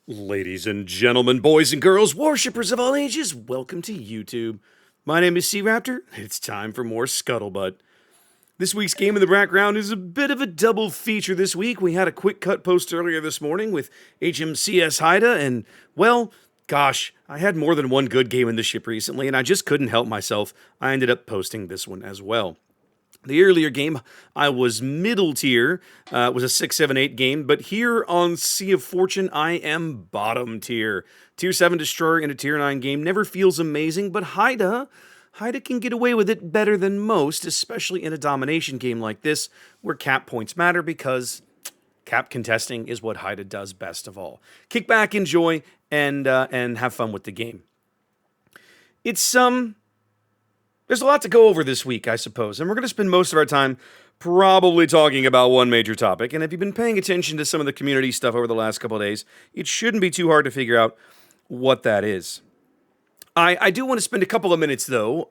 Ladies and gentlemen, boys and girls, worshippers of all ages, welcome to YouTube. My name is SeaRaptor. It's time for more Scuttlebutt. This week's game in the background is a bit of a double feature this week. We had a quick cut post earlier this morning with HMCS Haida, and, well, gosh, I had more than one good game in the ship recently, and I just couldn't help myself. I ended up posting this one as well. The earlier game, I was middle tier. It was a 6, 7, 8 game, but here on Sea of Fortune, I am bottom tier. Tier 7 Destroyer in a Tier 9 game never feels amazing, but Haida can get away with it better than most, especially in a domination game like this, where cap points matter because cap contesting is what Haida does best of all. Kick back, enjoy, and have fun with the game. There's a lot to go over this week, I suppose, and we're going to spend most of our time probably talking about one major topic, and if you've been paying attention to some of the community stuff over the last couple of days, it shouldn't be too hard to figure out what that is. I do want to spend a couple of minutes, though,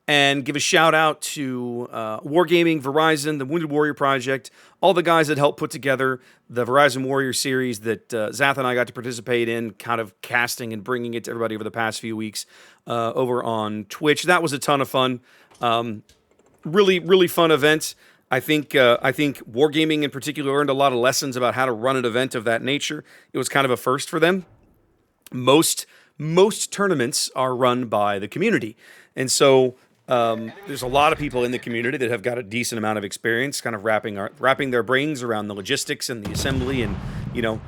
and give a shout out to Wargaming, Verizon, the Wounded Warrior Project, all the guys that helped put together the Verizon Warrior series that Zath and I got to participate in, kind of casting and bringing it to everybody over the past few weeks over on Twitch. That was a ton of fun. Really, really fun event. I think Wargaming in particular learned a lot of lessons about how to run an event of that nature. It was kind of a first for them. Most tournaments are run by the community, and so there's a lot of people in the community that have got a decent amount of experience, kind of wrapping their brains around the logistics and the assembly, and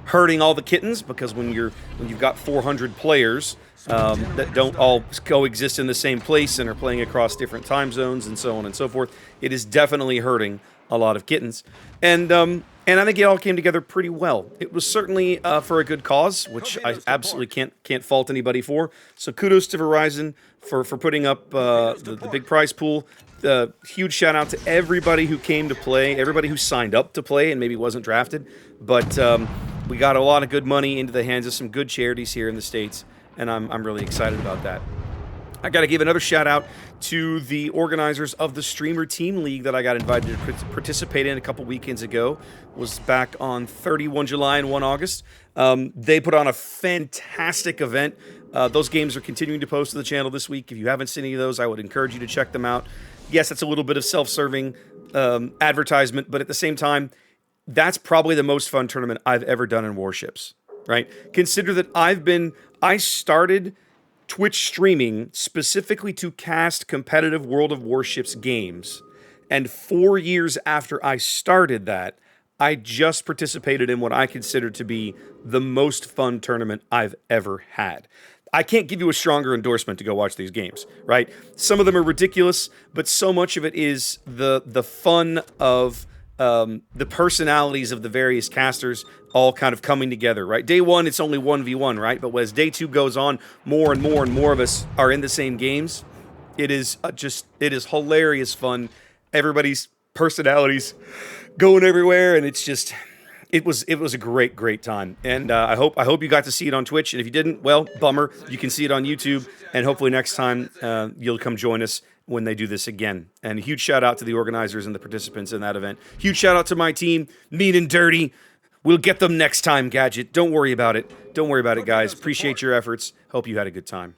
herding all the kittens. Because when you've got 400 players that don't all coexist in the same place and are playing across different time zones and so on and so forth, it is definitely herding a lot of kittens. And I think it all came together pretty well. It was certainly for a good cause, which I absolutely can't fault anybody for. So kudos to Verizon for putting up the big prize pool. Huge shout out to everybody who came to play, everybody who signed up to play and maybe wasn't drafted. But we got a lot of good money into the hands of some good charities here in the States, and I'm really excited about that. I got to give another shout out to the organizers of the Streamer Team League that I got invited to participate in a couple weekends ago. It was back on 31 July and 1 August. They put on a fantastic event. Those games are continuing to post to the channel this week. If you haven't seen any of those, I would encourage you to check them out. Yes, that's a little bit of self-serving advertisement, but at the same time, that's probably the most fun tournament I've ever done in Warships, right? Consider that I started Twitch streaming specifically to cast competitive World of Warships games. And 4 years after I started that, I just participated in what I consider to be the most fun tournament I've ever had. I can't give you a stronger endorsement to go watch these games, right? Some of them are ridiculous, but so much of it is the fun of the personalities of the various casters all kind of coming together, right? Day one, it's only 1v1, right? But as day two goes on, more and more and more of us are in the same games. It is hilarious fun. Everybody's personalities going everywhere, and it was a great time. And I hope you got to see it on Twitch. And if you didn't, well, bummer. You can see it on YouTube, and hopefully next time you'll come join us when they do this again. And a huge shout out to the organizers and the participants in that event. Huge shout out to my team, Mean and Dirty. We'll get them next time, Gadget. Don't worry about it. Don't worry about it, guys. Appreciate your efforts. Hope you had a good time.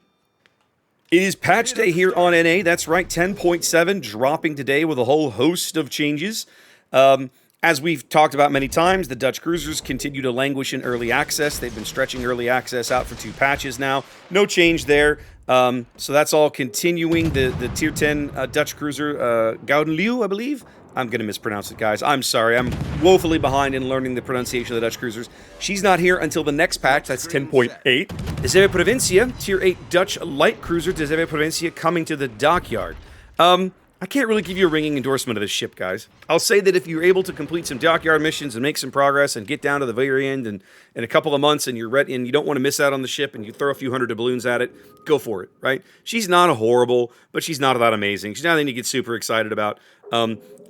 It is patch day here on NA. That's right, 10.7 dropping today with a whole host of changes. As we've talked about many times, the Dutch cruisers continue to languish in early access. They've been stretching early access out for 2 patches now. No change there. So that's all continuing. The Tier 10 Dutch cruiser, Goudenleeuw, I believe. I'm going to mispronounce it, guys. I'm sorry. I'm woefully behind in learning the pronunciation of the Dutch cruisers. She's not here until the next patch. That's 10.8. Desiree Provincia, Tier 8 Dutch light cruiser, Desiree Provincia, coming to the dockyard. I can't really give you a ringing endorsement of this ship, guys. I'll say that if you're able to complete some dockyard missions and make some progress and get down to the very end and in a couple of months and you're ready and you don't want to miss out on the ship and you throw a few hundred doubloons at it, go for it, right? She's not a horrible, but she's not that amazing. She's not anything to get super excited about.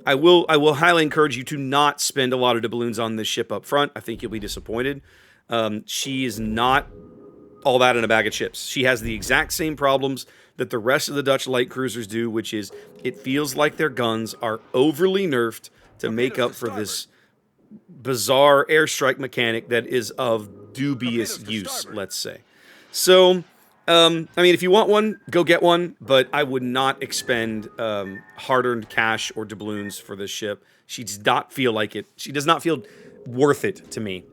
I will highly encourage you to not spend a lot of doubloons on this ship up front. I think you'll be disappointed. She is not all that in a bag of chips. She has the exact same problems that the rest of the Dutch light cruisers do, which is it feels like their guns are overly nerfed to make up for this bizarre airstrike mechanic that is of dubious use, let's say. So, I mean, if you want one, go get one, but I would not expend hard-earned cash or doubloons for this ship. She does not feel like it. She does not feel worth it to me.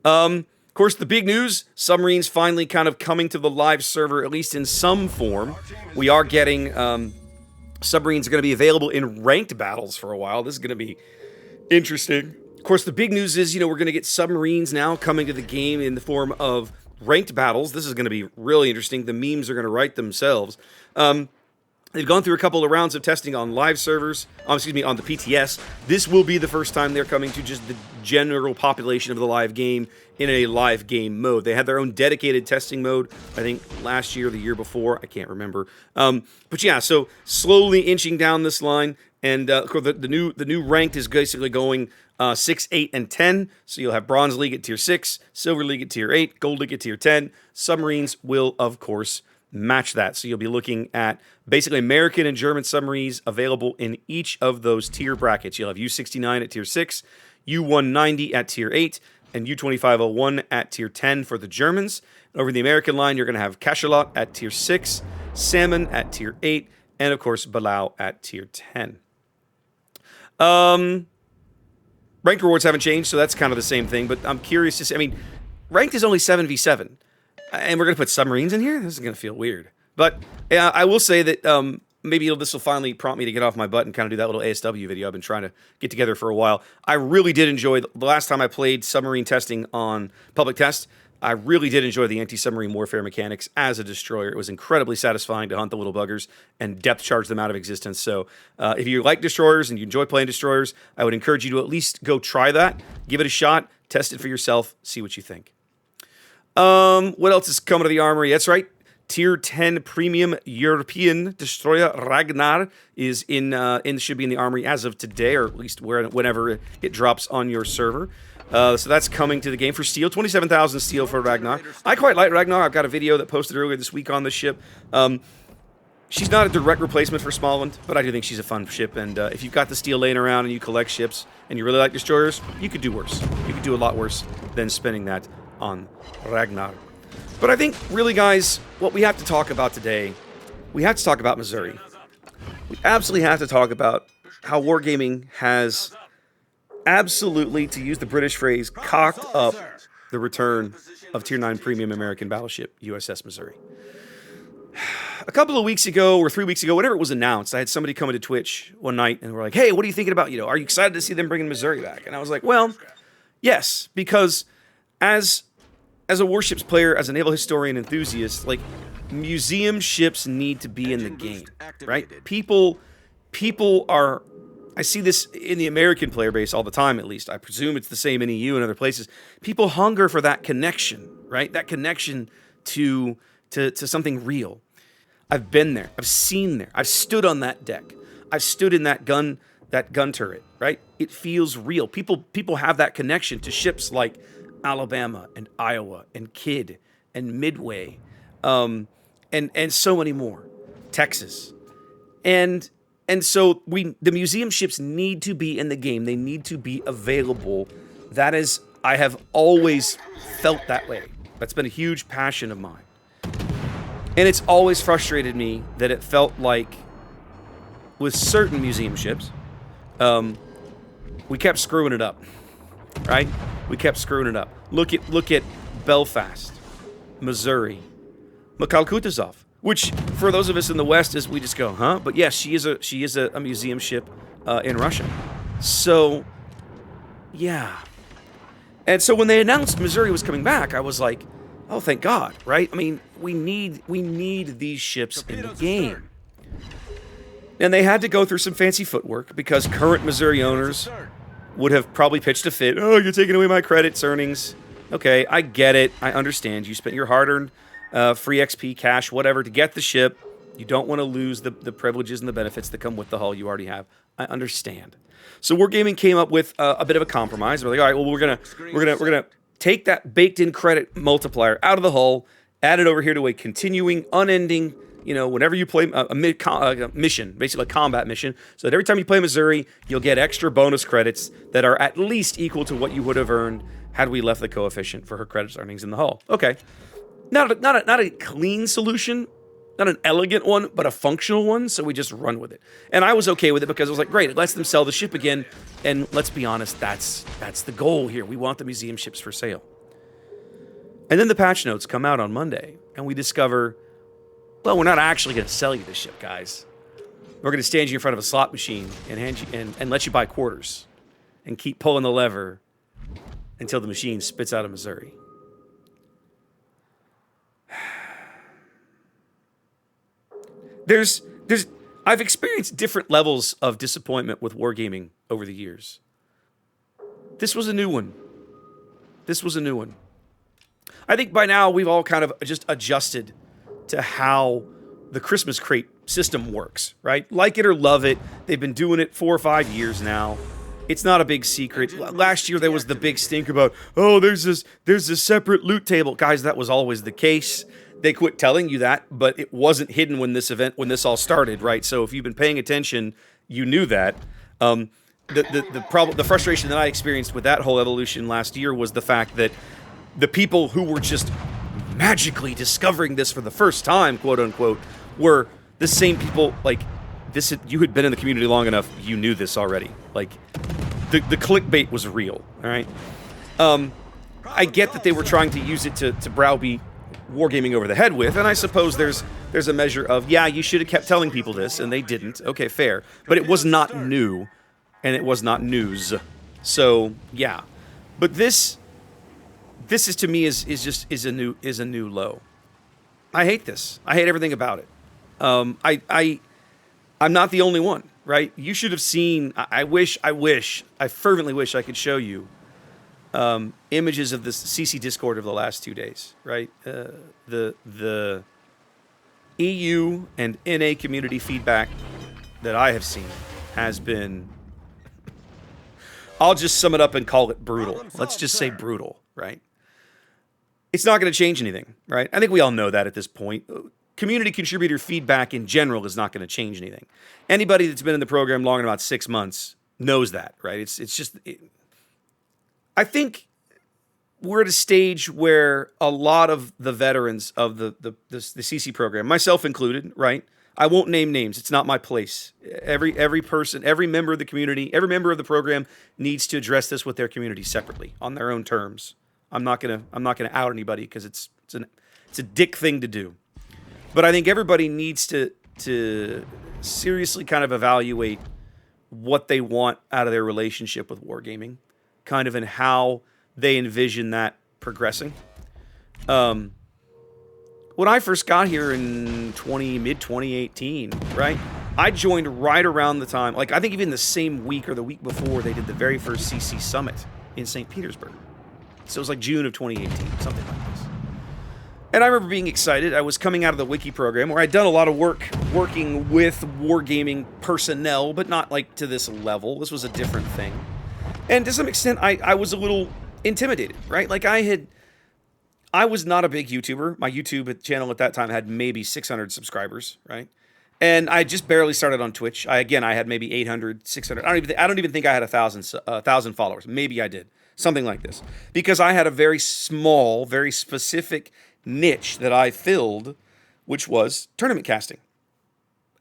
Of course, the big news, submarines finally kind of coming to the live server, at least in some form. We are getting submarines are going to be available in ranked battles for a while. This is going to be interesting. Of course, the big news is, we're going to get submarines now coming to the game in the form of ranked battles. This is going to be really interesting. The memes are going to write themselves. They've gone through a couple of rounds of testing on live servers, on the PTS. This will be the first time they're coming to just the general population of the live game in a live game mode. They had their own dedicated testing mode, I think last year or the year before. I can't remember. But yeah, so slowly inching down this line. And of course, the new ranked is basically going 6, 8, and 10. So you'll have Bronze League at Tier 6, Silver League at Tier 8, Gold League at Tier 10. Submarines will, of course, match that. So you'll be looking at basically American and German submarines available in each of those tier brackets. You'll have U-69 at Tier 6, U-190 at Tier 8, and U-2501 at Tier 10 for the Germans. Over the American line, you're going to have Cachalot at Tier 6, Salmon at Tier 8, and of course, Balau at Tier 10. Ranked rewards haven't changed, so that's kind of the same thing, but I'm curious to see. I mean, ranked is only 7v7. And we're going to put submarines in here? This is going to feel weird. But I will say that maybe this will finally prompt me to get off my butt and kind of do that little ASW video I've been trying to get together for a while. I really did enjoy, the last time I played submarine testing on public test, I really did enjoy the anti-submarine warfare mechanics as a destroyer. It was incredibly satisfying to hunt the little buggers and depth charge them out of existence. So if you like destroyers and you enjoy playing destroyers, I would encourage you to at least go try that, give it a shot, test it for yourself, see what you think. What else is coming to the armory? That's right. Tier 10 Premium European Destroyer Ragnar is should be in the armory as of today, or at least whenever it drops on your server. So that's coming to the game for steel. 27,000 steel for Ragnar. I quite like Ragnar. I've got a video that posted earlier this week on this ship. She's not a direct replacement for Smallland, but I do think she's a fun ship. And if you've got the steel laying around and you collect ships and you really like destroyers, you could do worse. You could do a lot worse than spending that on Ragnar. But I think, really, guys, what we have to talk about today, we have to talk about Missouri. We absolutely have to talk about how Wargaming has absolutely, to use the British phrase, cocked up the return of Tier 9 Premium American Battleship, USS Missouri. A couple of weeks ago, or 3 weeks ago, whenever it was announced, I had somebody come into Twitch one night and were like, hey, what are you thinking about, are you excited to see them bringing Missouri back? And I was like, well, yes, because as a warships player, as a naval historian enthusiast, like, museum ships need to be in the game, right? People are, I see this in the American player base all the time, at least. I presume it's the same in EU and other places. People hunger for that connection, right? That connection to something real. I've been there. I've seen there. I've stood on that deck. I've stood in that gun turret, right? It feels real. People have that connection to ships like Alabama and Iowa and Kidd and Midway, and so many more, Texas, and so the museum ships need to be in the game. They need to be available. That is, I have always felt that way. That's been a huge passion of mine, and it's always frustrated me that it felt like with certain museum ships, we kept screwing it up, right? We kept screwing it up. Look at Belfast, Missouri, Mikhail Kutuzov, which for those of us in the West is we just go, huh? But yes, she is a museum ship in Russia. So yeah. And so when they announced Missouri was coming back, I was like, oh, thank God, right? I mean, we need these ships in the game. And they had to go through some fancy footwork because current Missouri owners would have probably pitched a fit. Oh, you're taking away my credits, earnings. Okay, I get it. I understand. You spent your hard-earned free XP, cash, whatever, to get the ship. You don't want to lose the privileges and the benefits that come with the hull you already have. I understand. So Wargaming came up with a bit of a compromise. We're like, all right, well, we're gonna take that baked-in credit multiplier out of the hull, add it over here to a continuing, unending, whenever you play a mission, basically a combat mission, so that every time you play Missouri, you'll get extra bonus credits that are at least equal to what you would have earned had we left the coefficient for her credits earnings in the hull. Okay. Not a clean solution, not an elegant one, but a functional one, so we just run with it. And I was okay with it because I was like, great, it lets them sell the ship again, and let's be honest, that's the goal here. We want the museum ships for sale. And then the patch notes come out on Monday, and we discover, well, we're not actually going to sell you this ship, guys. We're going to stand you in front of a slot machine and hand you and let you buy quarters and keep pulling the lever until the machine spits out of Missouri. I've experienced different levels of disappointment with wargaming over the years. This was a new one. I think by now we've all kind of just adjusted to how the Christmas crate system works, right? Like it or love it, they've been doing it 4 or 5 years now. It's not a big secret. Last year there was the big stink about, oh, there's this separate loot table. Guys, that was always the case. They quit telling you that, but it wasn't hidden when this all started, right? So if you've been paying attention, you knew that. The frustration that I experienced with that whole evolution last year was the fact that the people who were just magically discovering this for the first time, quote unquote, were the same people. Like this, you had been in the community long enough, you knew this already. Like the clickbait was real. All right. I get that they were trying to use it to browbeat wargaming over the head with, and I suppose there's a measure of, yeah, you should have kept telling people this, and they didn't. Okay, fair. But it was not new, and it was not news. So yeah. But this is to me is a new low. I hate this. I hate everything about it. I'm not the only one, right? You should have seen. I fervently wish I could show you images of the CC Discord of the last 2 days, right? The EU and NA community feedback that I have seen has been, I'll just sum it up and call it brutal. Let's just say brutal, right? It's not going to change anything, right? I think we all know that at this point. Community contributor feedback in general is not going to change anything. Anybody that's been in the program longer than about 6 months knows that, right? It's just... I think we're at a stage where a lot of the veterans of the CC program, myself included, right? I won't name names. It's not my place. Every person, every member of the community, every member of the program needs to address this with their community separately on their own terms. I'm not gonna out anybody because it's a dick thing to do. But I think everybody needs to seriously kind of evaluate what they want out of their relationship with wargaming, kind of and how they envision that progressing. When I first got here in mid-2018, right? I joined right around the time, like I think even the same week or the week before they did the very first CC Summit in St. Petersburg. So it was like June of 2018, something like this. And I remember being excited. I was coming out of the Wiki program where I'd done a lot of work working with wargaming personnel, but not like to this level. This was a different thing. And to some extent, I was a little intimidated, right? Like I was not a big YouTuber. My YouTube channel at that time had maybe 600 subscribers, right? And I just barely started on Twitch. I had maybe 800, 600. I don't even think I had 1,000 followers. Maybe I did. Something like this. Because I had a very small, very specific niche that I filled, which was tournament casting.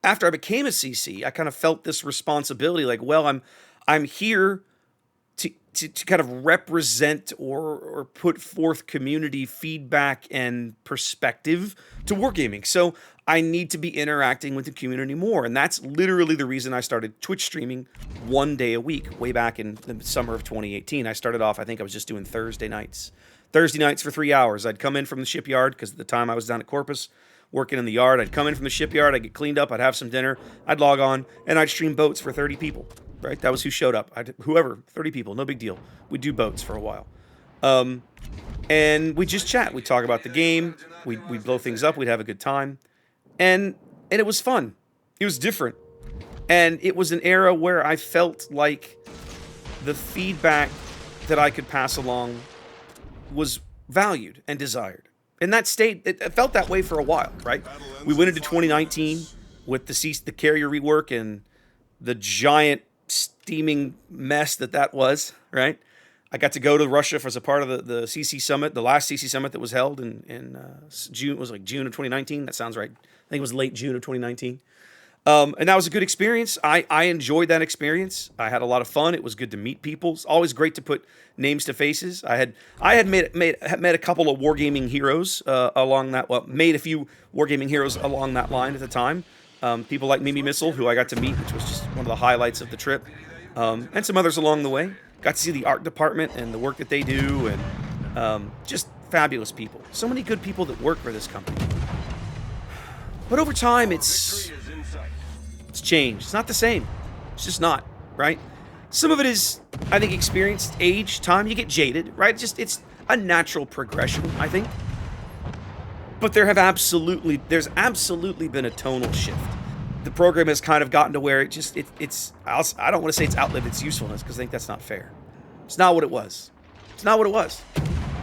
After I became a CC, I kind of felt this responsibility, like, well, I'm here to kind of represent or put forth community feedback and perspective to wargaming. So I need to be interacting with the community more. And that's literally the reason I started Twitch streaming 1 day a week way back in the summer of 2018. I started off, I think I was just doing Thursday nights. Thursday nights for 3 hours. I'd come in from the shipyard because at the time I was down at Corpus working in the yard. I'd come in from the shipyard. I'd get cleaned up. I'd have some dinner. I'd log on and I'd stream boats for 30 people. Right? That was who showed up. 30 people, no big deal. We'd do boats for a while. And we'd just chat. We'd talk about the game. We'd blow things up. We'd have a good time. And it was fun. It was different. And it was an era where I felt like the feedback that I could pass along was valued and desired. And that it felt that way for a while, right? We went into 2019 with the carrier rework and the giant steaming mess that was, right? I got to go to Russia as a part of the CC Summit, the last CC Summit that was held in June. It was like June of 2019. That sounds right. I think it was late June of 2019. And that was a good experience. I enjoyed that experience. I had a lot of fun. It was good to meet people. It's always great to put names to faces. I had met a couple of wargaming heroes along that. Well, made a few wargaming heroes along that line at the time. People like Mimi Missile, who I got to meet, which was just one of the highlights of the trip, and some others along the way. Got to see the art department and the work that they do, and just fabulous people. So many good people that work for this company. But over time, it's changed. It's not the same. It's just not, right? Some of it is, I think, experience, age, time. You get jaded, right? It's a natural progression, I think. But there's absolutely been a tonal shift. The program has kind of gotten to where I don't want to say it's outlived its usefulness, because I think that's not fair. It's not what it was. It's not what it was.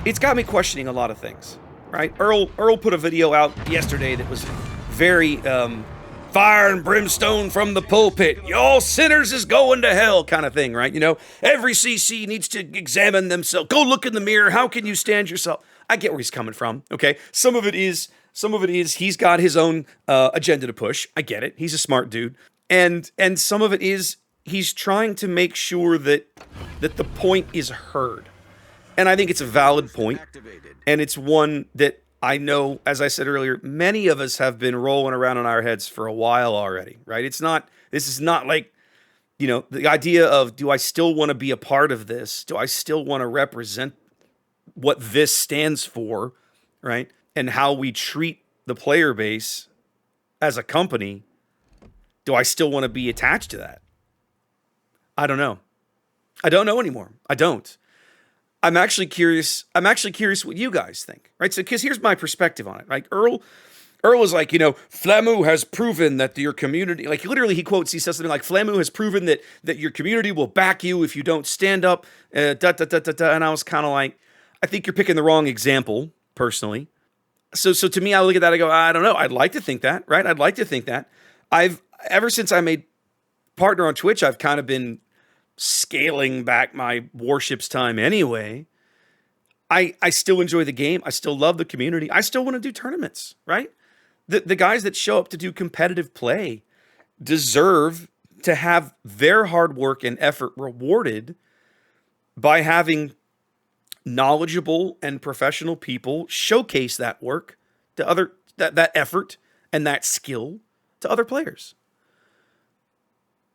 It's got me questioning a lot of things, right? Earl put a video out yesterday that was very fire and brimstone from the pulpit. Y'all sinners is going to hell kind of thing, right? You know, every CC needs to examine themselves. Go look in the mirror. How can you stand yourself? I get where he's coming from, okay? Some of it is he's got his own agenda to push. I get it. He's a smart dude. And some of it is he's trying to make sure that the point is heard. And I think it's a valid point. And it's one that I know, as I said earlier, many of us have been rolling around in our heads for a while already, right? This is not like, you know, the idea of, do I still want to be a part of this? Do I still want to represent what this stands for, right? And how we treat the player base as a company. Do I still want to be attached to that? I don't know. I don't know anymore. I don't. I'm actually curious what you guys think, right? So, because here's my perspective on it. Like Earl is like, you know, Flamu has proven that your community, like literally he says something like, Flamu has proven that your community will back you if you don't stand up, And I was kind of like, I think you're picking the wrong example, personally. So to me, I look at that, I go, I don't know. I'd like to think that, right? I'd like to think that. Ever since I made partner on Twitch, I've kind of been scaling back my Warships time anyway. I still enjoy the game. I still love the community. I still want to do tournaments, right? The guys that show up to do competitive play deserve to have their hard work and effort rewarded by having knowledgeable and professional people showcase that work to that effort and that skill to other players.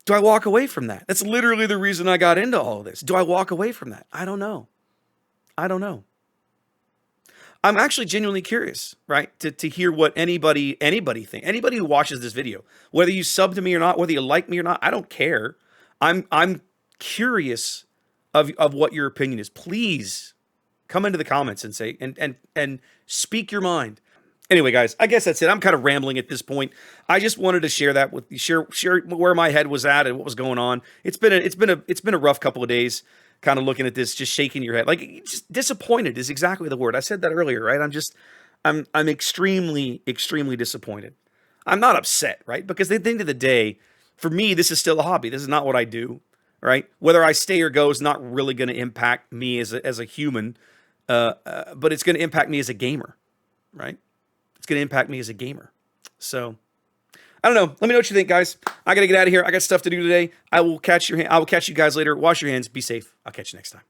Do I walk away from that? That's literally the reason I got into all of this. Do I walk away from that? I don't know. I'm actually genuinely curious, right? To hear what anybody think. Anybody who watches this video, whether you sub to me or not, whether you like me or not, I don't care. I'm curious of what your opinion is. Please come into the comments and say and speak your mind. Anyway, guys, I guess that's it. I'm kind of rambling at this point. I just wanted to share that with you, share where my head was at and what was going on. It's been a rough couple of days, kind of looking at this, just shaking your head. Like, just disappointed is exactly the word. I said that earlier, right? I'm extremely, extremely disappointed. I'm not upset, right? Because at the end of the day, for me, this is still a hobby. This is not what I do, right? Whether I stay or go is not really going to impact me as a human, but it's going to impact me as a gamer, right? It's going to impact me as a gamer. So, I don't know. Let me know what you think, guys. I got to get out of here. I got stuff to do today. I will catch you guys later. Wash your hands. Be safe. I'll catch you next time.